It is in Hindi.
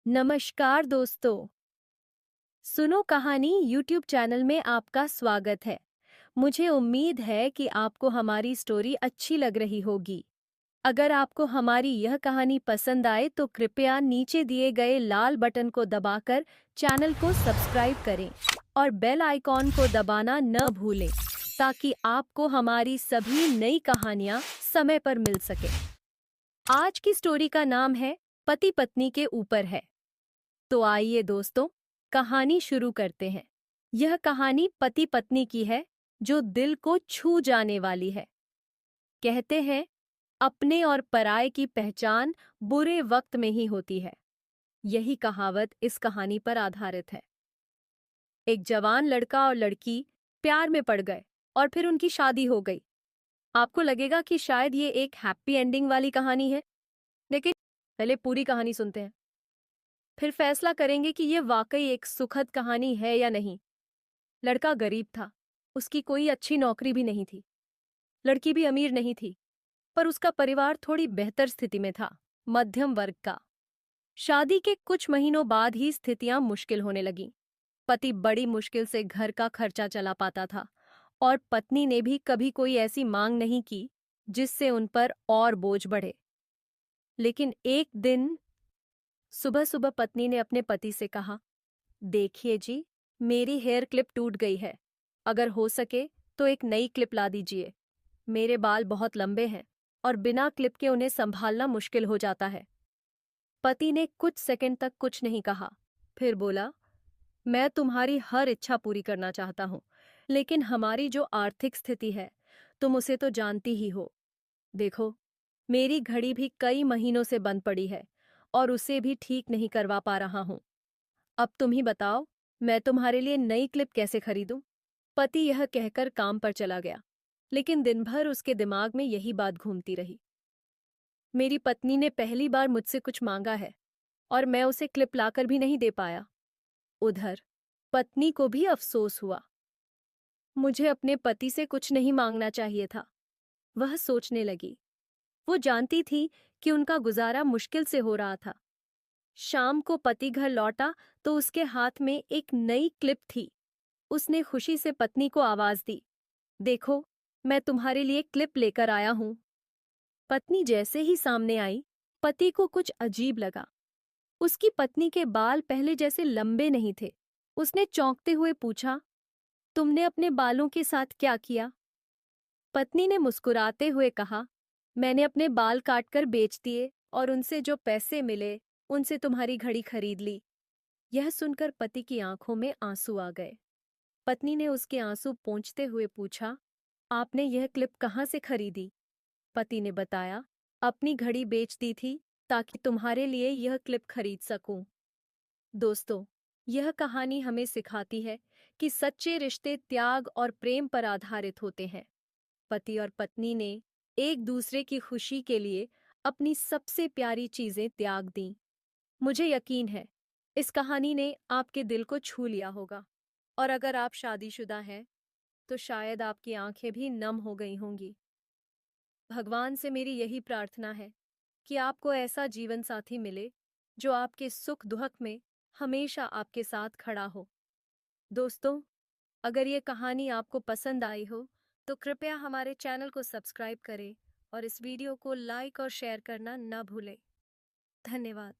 नमस्कार दोस्तों। सुनो कहानी यूट्यूब चैनल में आपका स्वागत है। मुझे उम्मीद है कि आपको हमारी स्टोरी अच्छी लग रही होगी। अगर आपको हमारी यह कहानी पसंद आए तो कृपया नीचे दिए गए लाल बटन को दबाकर चैनल को सब्सक्राइब करें और बेल आइकॉन को दबाना न भूलें ताकि आपको हमारी सभी नई कहानियां समय पर मिल सके। आज की स्टोरी का नाम है पति पत्नी के ऊपर है। तो आइए दोस्तों, कहानी शुरू करते हैं। यह कहानी पति पत्नी की है जो दिल को छू जाने वाली है। कहते हैं, अपने और पराये की पहचान बुरे वक्त में ही होती है। यही कहावत इस कहानी पर आधारित है। एक जवान लड़का और लड़की प्यार में पड़ गए और फिर उनकी शादी हो गई। आपको लगेगा कि शायद ये एक हैप्पी एंडिंग वाली कहानी है, लेकिन पहले पूरी कहानी सुनते हैं। फिर फैसला करेंगे कि ये वाकई एक सुखद कहानी है या नहीं। लड़का गरीब था, उसकी कोई अच्छी नौकरी भी नहीं थी। लड़की भी अमीर नहीं थी, पर उसका परिवार थोड़ी बेहतर स्थिति में था, मध्यम वर्ग का। शादी के कुछ महीनों बाद ही स्थितियां मुश्किल होने लगीं। पति बड़ी मुश्किल से घर का खर्चा चला पाता था और पत्नी ने भी कभी कोई ऐसी मांग नहीं की जिससे उन पर और बोझ बढ़े। लेकिन एक दिन सुबह सुबह पत्नी ने अपने पति से कहा, देखिए जी, मेरी हेयर क्लिप टूट गई है। अगर हो सके तो एक नई क्लिप ला दीजिए। मेरे बाल बहुत लंबे हैं और बिना क्लिप के उन्हें संभालना मुश्किल हो जाता है। पति ने कुछ सेकंड तक कुछ नहीं कहा, फिर बोला, मैं तुम्हारी हर इच्छा पूरी करना चाहता हूँ, लेकिन हमारी जो आर्थिक स्थिति है, तुम उसे तो जानती ही हो। देखो, मेरी घड़ी भी कई महीनों से बंद पड़ी है और उसे भी ठीक नहीं करवा पा रहा हूँ। अब तुम ही बताओ, मैं तुम्हारे लिए नई क्लिप कैसे खरीदूं? पति यह कहकर काम पर चला गया, लेकिन दिन भर उसके दिमाग में यही बात घूमती रही। मेरी पत्नी ने पहली बार मुझसे कुछ मांगा है और मैं उसे क्लिप लाकर भी नहीं दे पाया। उधर पत्नी को भी अफसोस हुआ। मुझे अपने पति से कुछ नहीं मांगना चाहिए था, वह सोचने लगी। वो जानती थी कि उनका गुजारा मुश्किल से हो रहा था। शाम को पति घर लौटा तो उसके हाथ में एक नई क्लिप थी। उसने खुशी से पत्नी को आवाज दी, देखो, मैं तुम्हारे लिए क्लिप लेकर आया हूं। पत्नी जैसे ही सामने आई, पति को कुछ अजीब लगा। उसकी पत्नी के बाल पहले जैसे लंबे नहीं थे। उसने चौंकते हुए पूछा, तुमने अपने बालों के साथ क्या किया? पत्नी ने मुस्कुराते हुए कहा, मैंने अपने बाल काटकर बेच दिए और उनसे जो पैसे मिले उनसे तुम्हारी घड़ी खरीद ली। यह सुनकर पति की आंखों में आंसू आ गए। पत्नी ने उसके आंसू पोंछते हुए पूछा, आपने यह क्लिप कहाँ से खरीदी? पति ने बताया, अपनी घड़ी बेच दी थी ताकि तुम्हारे लिए यह क्लिप खरीद सकूं। दोस्तों, यह कहानी हमें सिखाती है कि सच्चे रिश्ते त्याग और प्रेम पर आधारित होते हैं। पति और पत्नी ने एक दूसरे की खुशी के लिए अपनी सबसे प्यारी चीजें त्याग दीं। मुझे यकीन है, इस कहानी ने आपके दिल को छू लिया होगा। और अगर आप शादीशुदा हैं, तो शायद आपकी आंखें भी नम हो गई होंगी। भगवान से मेरी यही प्रार्थना है कि आपको ऐसा जीवन साथी मिले जो आपके सुख दुख में हमेशा आपके साथ खड़ा हो। दोस्तों, अगर ये कहानी आपको पसंद आई हो तो कृपया हमारे चैनल को सब्सक्राइब करें और इस वीडियो को लाइक और शेयर करना न भूलें। धन्यवाद।